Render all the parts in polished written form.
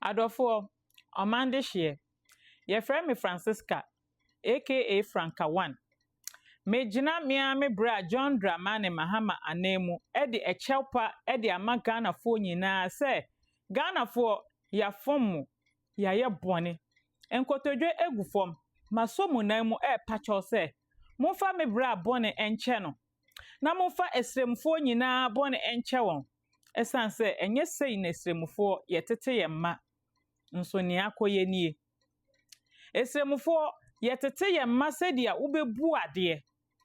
Adofo Omandeshie. Ye friend me Francisca, aka Franca 1. Me jina me bra John Dramani Mahama anemu edi echelpa edi ama Ghana fo nyina se Ghana fo ya fomu ya ye bone enkotodwe egu fom masomu na mu pacho se momfa me bra bone enche no na momfa esremfo nyina bone enche won esan se enye sei na esremfo yetete ye ma nso ni akoye nie esremfo yetete ye ma se dia ubebu ade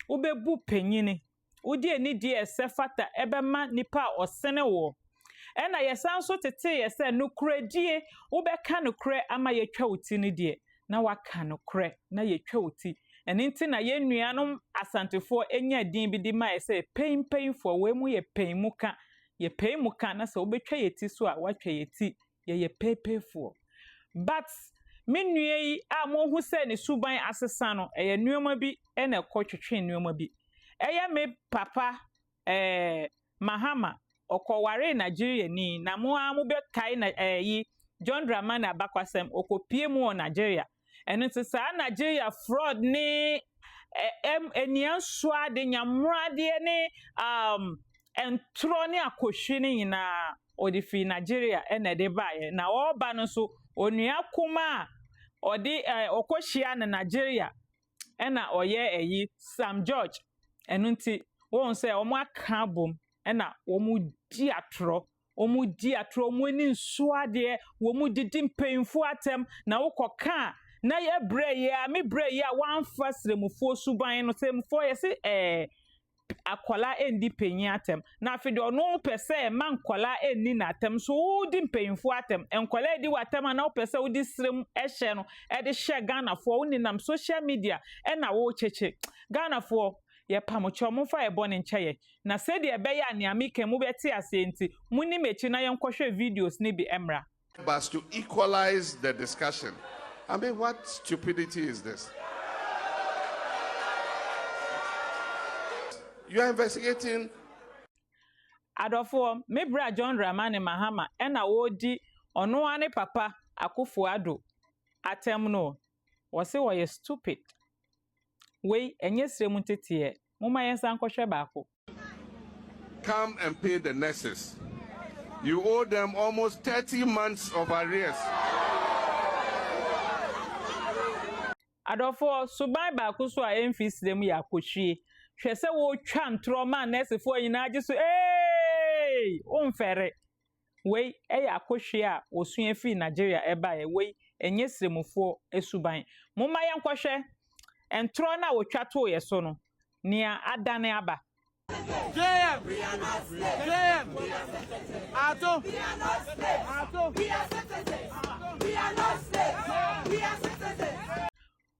ubebu penyini udi eni die sefata ebema nipa osene wo ena yesanso tete yese nukredie ubeka nukre ama yetwa uti ni die na waka nukre na yetwa uti eni nti na yenuanom asantefo enya din bi di ma yese pain for we mu ye pain muka na se ubetwa yeti so a watwa yeti ye pepefo but menue yi a mo hu se ne suban asesa no eye nuoma bi ena kwotwetwe nuoma bi eye me papa Mahama okoware Nigeria ni na mo amu be kai na yi John Dramani abakwasem okopie mu o Nigeria eno te sa Nigeria fraud ni enian soa de nyamrade ni entro ni akohwe ni nyina odifi Nigeria ena de bae na oba no so onua kuma odi okohia na Nigeria ena oye eyi Sam George eno nti won se omo aka bom ena omu di atro omu ni nsuade omu didi mpemfu atem na wokoka na ye breye a me breye a wan fasremufo suban no semfo yesi akola endi penyi atem na afide ono pese man kola enni na atem so udi mpemfu atem enkola edi watem na opese udi srem ehye no edi hye Ghana fo woni nam social media ena wo cheche Ghana fo ye pamocho momfa ye bone ncheye na se de ebe ya niamike mu beti asenti muni mechi na yenkohwe videos ni bi emra but to equalize the discussion. I mean, what stupidity is this? You are investigating Adofo me bra John Dramani Mahama ena wodi ono ane papa Akufo-Addo atem no wose wo ye stupid we enye sremu tete moma yensan kohwe baako. Come and pay the nurses. You owe them almost 30 months of arrears. Adofo suban baako so a emfis dem ya kohwie hwese wo twa ntro ma nurse fo nyina age so onfere we eya kohwie a osua fi Nigeria eba we enye sremufo esuban moma yenkohwe entro na wo twa to ye so no nia adane aba JM we are not slaves. JM Ato we are not slaves. Ato we are citizens. We are not slaves. We are citizens.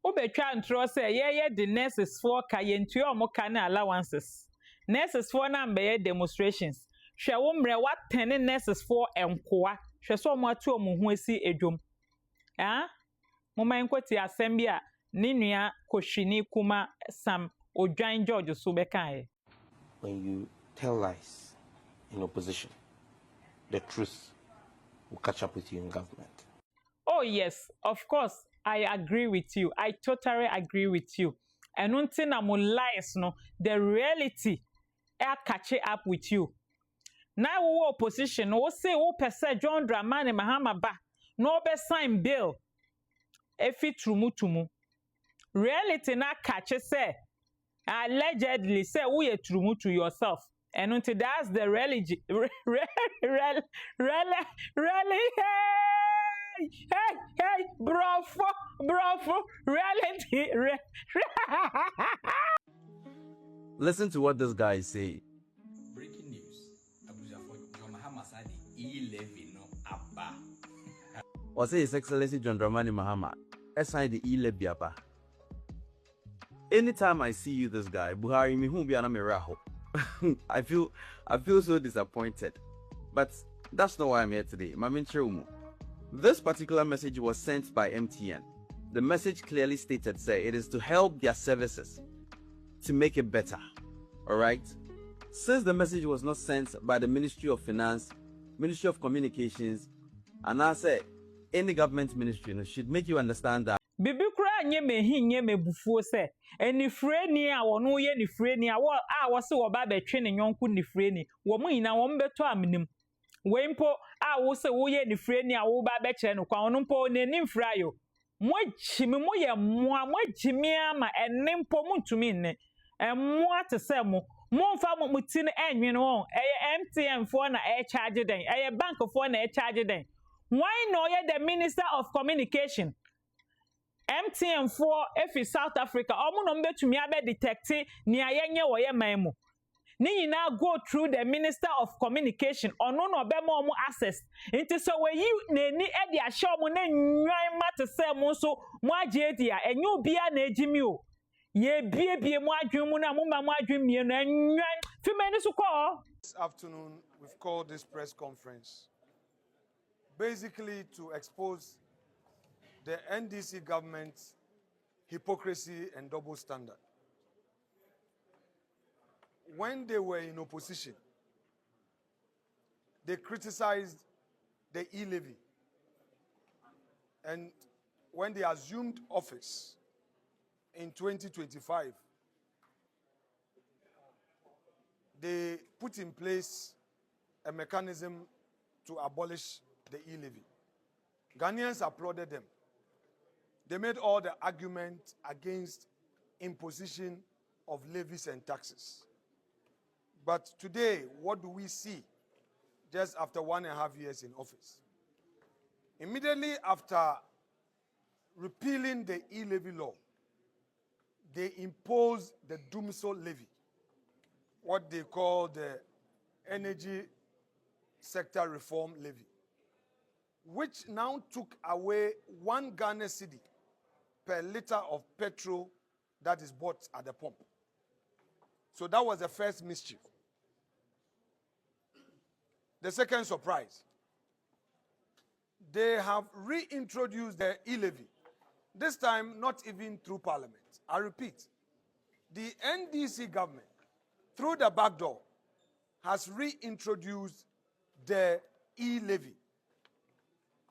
Obetwa ntro say ye the nurses for ka yentu omo ka na allowances nurses for na mbe demonstrations hwe wo mre what 10 nurses for enkoa hwe so omo atu omo hu esi edwom moma enkoti asem bia ni nua kohwini kuma Sam Odwan George so bekan. When you tell lies in opposition, the truth will catch up with you in government. Oh yes, of course, I agree with you. I totally agree with you. And until na mo lies no, the reality catch up with you. Now we opposition, we say we pese John Dramani Mahama ba, no be sign bill. Efi trumutumu. Reality na catch say. Allegedly say we true to yourself and until that's the reality really hey bravo reality Listen to what this guy is saying. Breaking news. John Mahama said 11 no abba. Or say His Excellency John Dramani Mahama signed the 11 abba. Anytime I see you, this guy, Buhari mi hu bia na me raho. I feel so disappointed. But that's not why I'm here today. This particular message was sent by MTN. The message clearly stated, say, it is to help their services to make it better. Alright? Since the message was not sent by the Ministry of Finance, Ministry of Communications, and I said any government ministry should make you understand that. Bibi kura nye mehi nye mebufuo se enifreni a wono ye nifreni a wo se wo ba betwe ne nyonko nifreni wo mu nyina wo mbeto amnim we mpo a wo se wo ye nifreni a wo ba be kire no kwa wono mpo ne nimfrayo mo chimi mo ye moa mo jimi ama enne mpo muntumi nne emmoa te se mo mfa mo mutine enwene won eye MTN fo na e charge den eye bank fo na e charge den why no ye the minister of communication MTN for efi South Africa omo no mbetumi abe detect ni ayenye wo ye man mu ni nyina go through the minister of communication ono no be mo access nti so we yi nani e de ahye omo na nwan mate se mo so mo agye di a enye obia na ejimi o ye biebie mo adwen mu na mo ma mo adwen mie no nwan fi mani so ko. This afternoon we've called this press conference basically to expose the NDC government's hypocrisy and double standard. When they were in opposition, they criticized the e-levy. And when they assumed office in 2025, they put in place a mechanism to abolish the e-levy. Ghanaians applauded them. They made all the arguments against imposition of levies and taxes. But today, what do we see just after 1.5 years in office? Immediately after repealing the e-levy law, they imposed the Dumsor levy, what they call the Energy Sector Reform Levy, which now took away 1 Ghana cedi per liter of petrol that is bought at the pump. So that was the first mischief. The second surprise, they have reintroduced the e-levy, this time not even through parliament. I repeat, the NDC government, through the back door, has reintroduced the e-levy.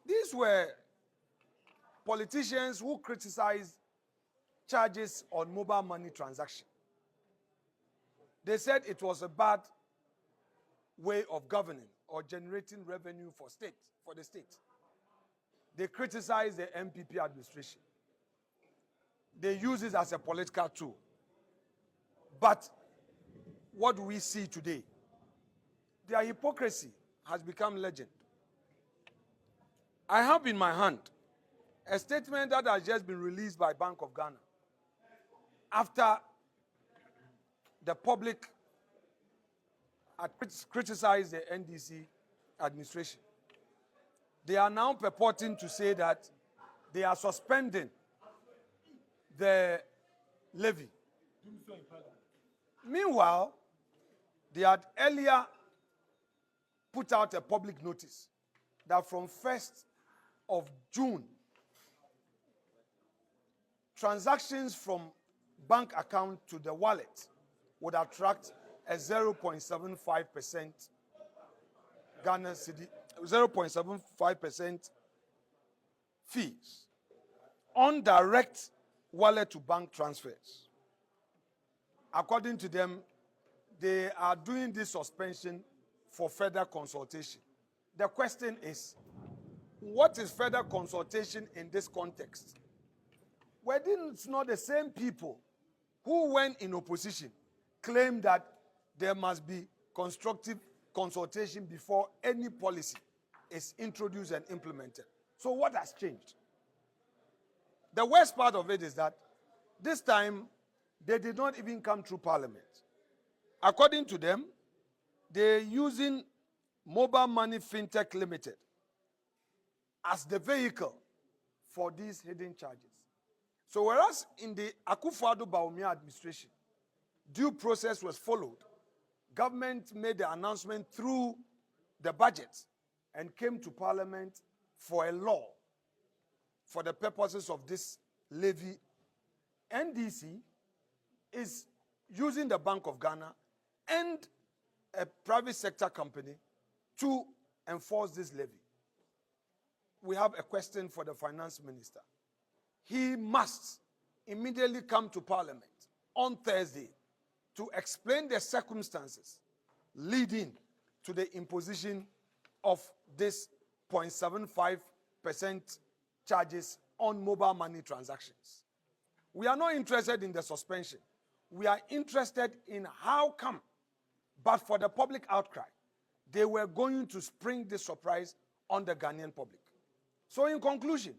These were politicians who criticized charges on mobile money transaction. They said it was a bad way of governing or generating revenue for the state. They criticized the MPP administration. They use it as a political tool. But what do we see today? Their hypocrisy has become legend. I have in my hand a statement that has just been released by Bank of Ghana after the public had criticized the NDC administration. They are now purporting to say that they are suspending the levy. Meanwhile, they had earlier put out a public notice that from 1st of June, transactions from bank account to the wallet would attract a 0.75% Ghana cedi, 0.75% fees on direct wallet to bank transfers. According to them, they are doing this suspension for further consultation. The question is, what is further consultation in this context? Were these not the same people who, when in opposition, claimed that there must be constructive consultation before any policy is introduced and implemented? So what has changed? The worst part of it is that this time they did not even come through parliament. According to them, they're using Mobile Money Fintech Limited as the vehicle for these hidden charges. So whereas in the Akufo-Addo Bawumia administration, due process was followed, government made the announcement through the budget and came to parliament for a law for the purposes of this levy. NDC is using the Bank of Ghana and a private sector company to enforce this levy. we have a question for the finance minister. He must immediately come to Parliament on Thursday to explain the circumstances leading to the imposition of this 0.75% charges on mobile money transactions. We are not interested in the suspension. We are interested in how come, but for the public outcry, they were going to spring this surprise on the Ghanaian public. So in conclusion,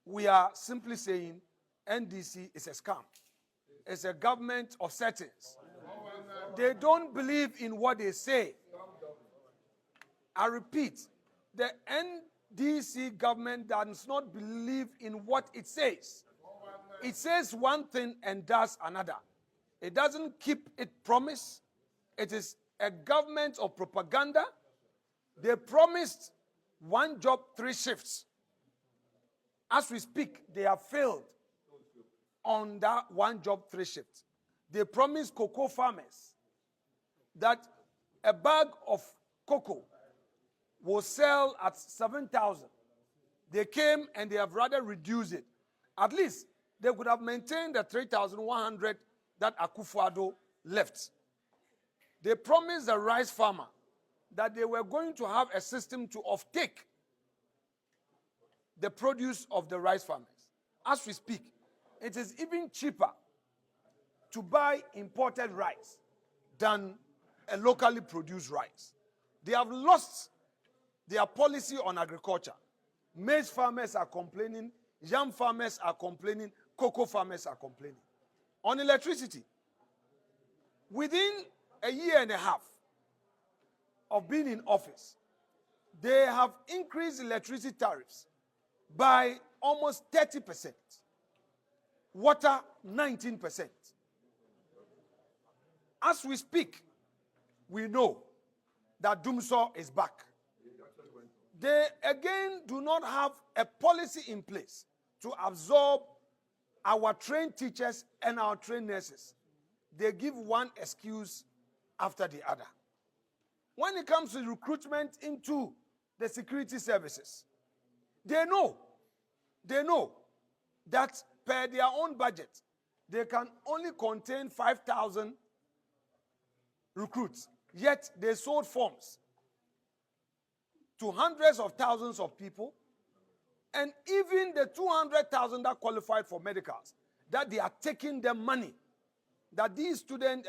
we are simply saying NDC is a scam. It's a government of settings. They don't believe in what they say. I repeat, the NDC government does not believe in what it says. It says one thing and does another. It doesn't keep its promise. It is a government of propaganda. They promised 1 job, 3 shifts. As we speak, they have failed on that 1 job, 3 shifts. They promised cocoa farmers that a bag of cocoa will sell at 7,000. They came and they have rather reduced it. At least they could have maintained the 3,100 that Akufo-Addo left. They promised the rice farmer that they were going to have a system to offtake the produce of the rice farmers. As we speak, it is even cheaper to buy imported rice than a locally produced rice. They have lost their policy on agriculture. Maize farmers are complaining, yam farmers are complaining, cocoa farmers are complaining. On electricity, within a year and a half of being in office, they have increased electricity tariffs by almost 30%. Water, 19%. As we speak, we know that Dumso is back. They again do not have a policy in place to absorb our trained teachers and our trained nurses. They give one excuse after the other. When it comes to recruitment into the security services, they know that per their own budget, they can only contain 5,000 recruits. Yet they sold forms to hundreds of thousands of people, and even the 200,000 that qualified for medicals, that they are taking their money, that these student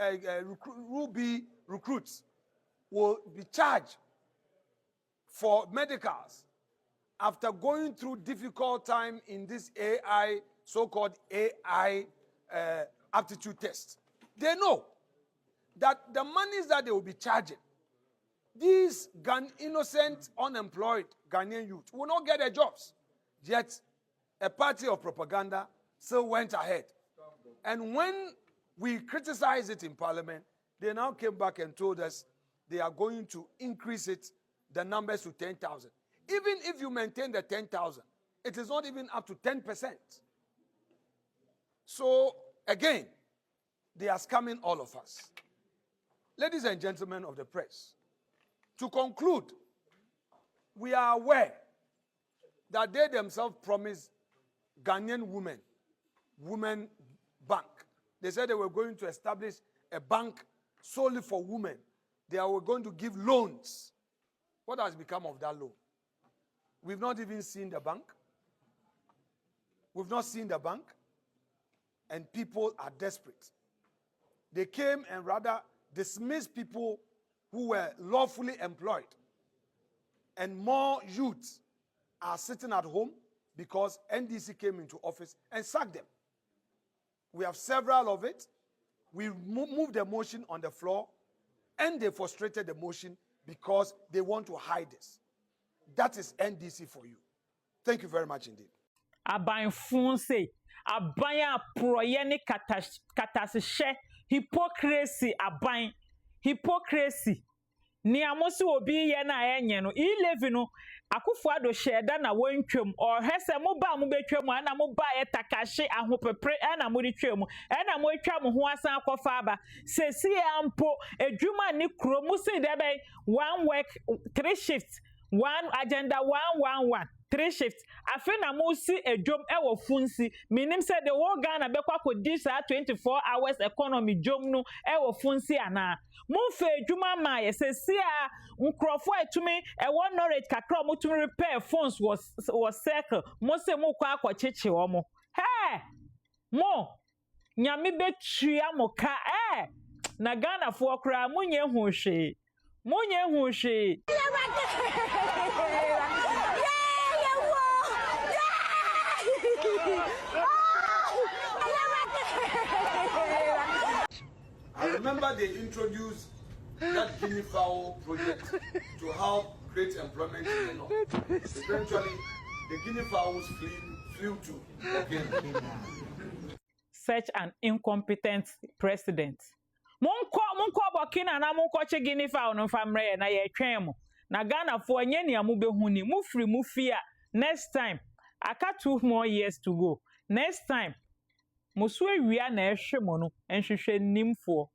Ruby recruits will be charged for medicals after going through difficult time in this AI, so-called AI aptitude test. They know that the monies that they will be charging, these innocent, unemployed Ghanaian youth will not get their jobs. Yet, a party of propaganda still went ahead. And when we criticized it in Parliament, they now came back and told us they are going to increase it, the numbers to 10,000. Even if you maintain the 10,000, it is not even up to 10%. So, again, they are scamming all of us. Ladies and gentlemen of the press, to conclude, we are aware that they themselves promised Ghanaian women bank. They said they were going to establish a bank solely for women. They were going to give loans. What has become of that loan? We've not even seen the bank. We've not seen the bank. And people are desperate. They came and rather dismissed people who were lawfully employed. And more youths are sitting at home because NDC came into office and sacked them. We have several of it. We moved the motion on the floor, and they frustrated the motion because they want to hide this. That is NDC for you. Thank you very much indeed. Abanfun say, abaya proyeni katashe, hypocrisy aban, hypocrisy. Ni amosi obi ye na enye no 11 no Akufo-Addo sheda na wontwam or hese mo ba mo betwam ana mo ba etakahye ahopepre ana mo retwam ana mo atwa mo ho asan akofa aba sesi ampo edwuma ni kro mo si de be 1 work 3 shifts 1 agenda 111 3 shifts afi na mo si edwom e wo funsi minim say the whole Ghana be kwa kodi sa 24 hours economy dwom no e wo funsi ana mo fa edwuma ma ye se sia nkrofo etumi e won knowledge kakra mo tumi repair phones was circle mo se mo kwa akwacheche wo mo mo nyame betua mo ka na Ghana fo kra munye hu hwe I remember they introduced that guinea fowl project to help create employment in the north. Eventually, the guinea fowls flew to Kenya. Such an incompetent president. Munko Burkina na munko che guinea fowl no famre na ye twen mo. Na Ghana fo anye ne amu behuni mu free mu fia next time. Aka 2 more years to go. Next time musu ewia na ehwe mo no enhwehwe nimfo